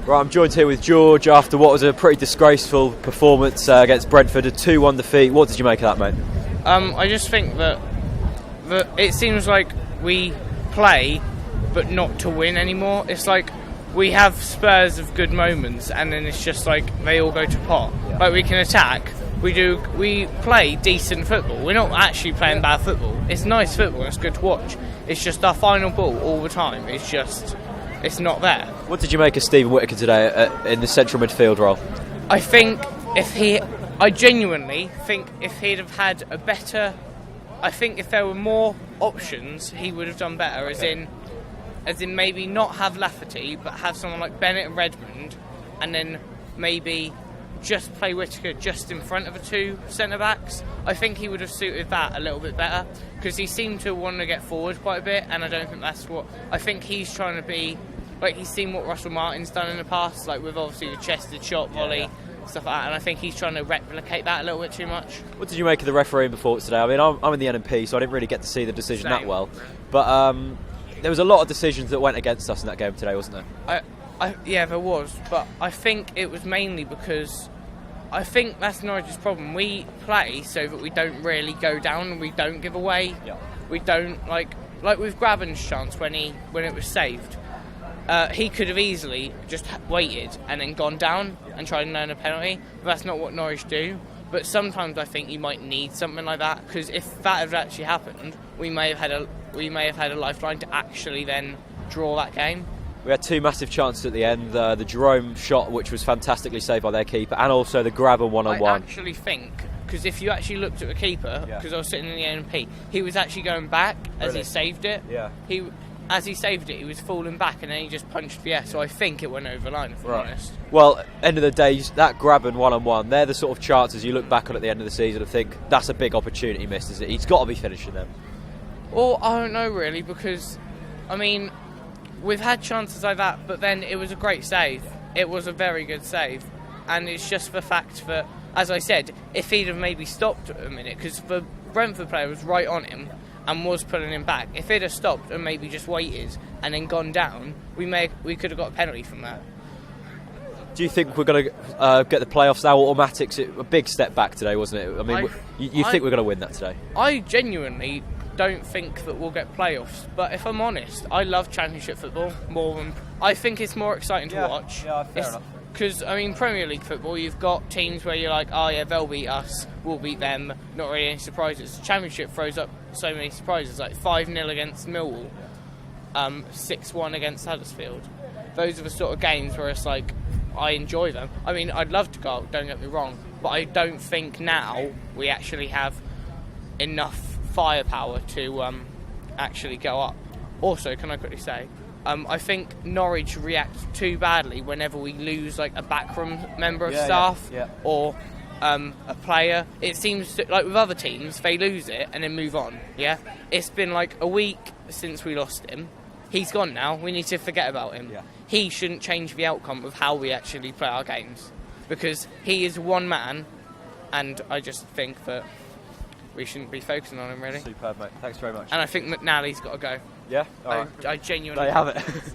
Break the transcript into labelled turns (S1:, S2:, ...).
S1: Right, I'm joined here with George after what was a pretty disgraceful performance against Brentford, a 2-1 defeat. What did you make of that, mate?
S2: I just think that it seems like we play, but not to win anymore. It's like we have spurs of good moments, and then it's just like they all go to pot. Yeah. Like we can attack, we play decent football. We're not actually playing bad football. It's nice football. It's good to watch. It's just our final ball all the time. It's not there.
S1: What did you make of Stephen Whittaker today in the central midfield role?
S2: I genuinely think if he'd have had a better, I think if there were more options, he would have done better.
S1: Okay.
S2: As in maybe not have Lafferty, but have someone like Bennett and Redmond, and then maybe just play Whittaker just in front of the two centre backs. I think he would have suited that a little bit better, because he seemed to want to get forward quite a bit, and I don't think that's what. I think he's trying to be. Like, he's seen what Russell Martin's done in the past, like with obviously the chested shot, volley, stuff like that, and I think he's trying to replicate that a little bit too much.
S1: What did you make of the refereeing performance today? I mean, I'm in the NMP, so I didn't really get to see the decision that well, but there was a lot of decisions that went against us in that game today, wasn't there?
S2: Yeah, there was, but I think it was mainly because I think that's Norwich's problem. We play so that we don't really go down and we don't give away.
S1: Yeah.
S2: We don't, like with Graben's chance when it was saved. He could have easily just waited and then gone down and tried and earn a penalty. But that's not what Norwich do. But sometimes I think you might need something like that, because if that had actually happened, we may have had a lifeline to actually then draw that game.
S1: We had two massive chances at the end. The Jerome shot, which was fantastically saved by their keeper, and also the Graben one-on-one.
S2: I actually think, because if you actually looked at the keeper, because I was sitting in the NP, he was actually going back as he saved it.
S1: Yeah.
S2: As he saved it, he was falling back and then he just punched the air. So I think it went over the line, if I'm honest.
S1: Well, end of the day, that Graben one-on-one, they're the sort of chances you look back on at the end of the season and think, that's a big opportunity missed, isn't it? He's got to be finishing them.
S2: Well, I don't know really, because, I mean, we've had chances like that, but then it was a great save. It was a very good save. And it's just the fact that, as I said, if he'd have maybe stopped a minute, because the Brentford player was right on him and was pulling him back. If he'd have stopped and maybe just waited and then gone down, we could have got a penalty from that.
S1: Do you think we're going to get the playoffs now? Automatics, a big step back today, wasn't it? I mean, you think we're going to win that today?
S2: I genuinely don't think that we'll get playoffs, but if I'm honest, I love Championship football more than. I think it's more exciting to watch.
S1: Yeah, fair enough.
S2: Because, I mean, Premier League football, you've got teams where you're like, oh yeah, they'll beat us, we'll beat them, not really any surprises. Championship throws up so many surprises, like 5-0 against Millwall, 6-1 against Huddersfield. Those are the sort of games where it's like, I enjoy them. I mean, I'd love to go out, don't get me wrong, but I don't think now we actually have enough firepower to actually go up. Also, can I quickly say, I think Norwich react too badly whenever we lose like a backroom member of staff or a player. It seems like with other teams, they lose it and then move on. Yeah, it's been like a week since we lost him. He's gone now. We need to forget about him. Yeah. He shouldn't change the outcome of how we actually play our games, because he is one man, and I just think that we shouldn't be focusing on him, really.
S1: Superb, mate. Thanks very much.
S2: And I think McNally's got to go.
S1: Yeah? All right.
S2: I genuinely...
S1: There you have it.